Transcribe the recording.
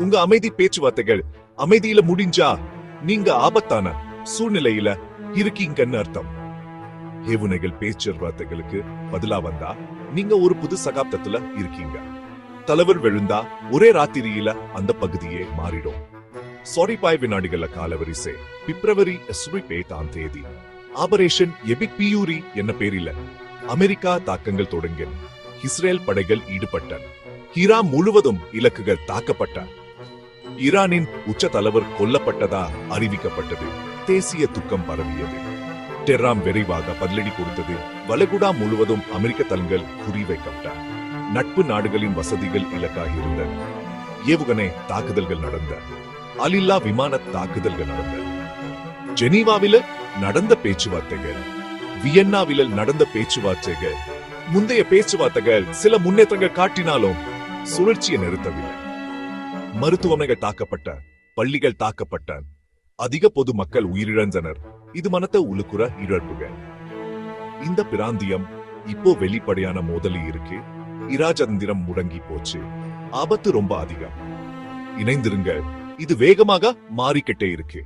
உங்க அமைதி பேச்சுவார்த்தைகள் அமைதியில முடிஞ்சா நீங்க ஆபத்தான சூழ்நிலையில இருக்கீங்கன்னு அர்த்தம். ஏவுனைகள் பேச்சுவார்த்தைகளுக்கு பதிலா வந்தா நீங்க ஒரு புது சகாப்தத்துல இருக்கீங்க. தலைவர் விழுந்தா ஒரே ராத்திரியில அந்த பகுதியே மாறிடும். 45 வினாடிகள காலவரிசை. பிப்ரவரி 28ஆம் தேதி ஆபரேஷன் எபிக் பியூரி என்ன பேரில அமெரிக்கா தாக்கங்கள் தொடங்கின. இஸ்ரேல் படைகள் ஈடுபட்டன. ஈரான் முழுவதும் இலக்குகள் தாக்கப்பட்ட. ஈரானின் உச்ச தலைவர் கொல்லப்பட்டதா அறிவிக்கப்பட்டது. தேசிய துக்கம் பரவியது. டெஹ்ரான் விரைவாக பதிலடி கொடுத்தது. வளைகுடா முழுவதும் அமெரிக்க தளங்கள் குறிவைக்கப்பட்ட. நட்பு நாடுகளின் வசதிகள் இலக்காக இருந்தன. ஏவுகணை தாக்குதல்கள் நடந்த. ஆளில்லா விமான தாக்குதல்கள் நடந்த. ஜெனீவாவில நடந்த பேச்சுவார்த்தைகள், வியன்னாவில நடந்த பேச்சுவார்த்தைகள், முந்தைய பேச்சுவார்த்தைகள் சில முன்னேற்றங்கள் காட்டினாலும் சுழற்சியை நிறுத்தவில்லை. மருத்துவமனைகள் தாக்கப்பட்ட, பள்ளிகள் தாக்கப்பட்ட, அதிக பொதுமக்கள் உயிரிழந்தனர். இது மனத்த உழுக்குற இழப்புகள். இந்த பிராந்தியம் இப்போ வெளிப்படையான மோதலி இருக்கு. இராஜதந்திரம் முடங்கி போச்சு. ஆபத்து ரொம்ப அதிகம். இணைந்திருங்க, இது வேகமாக மாறிக்கிட்டே இருக்கு.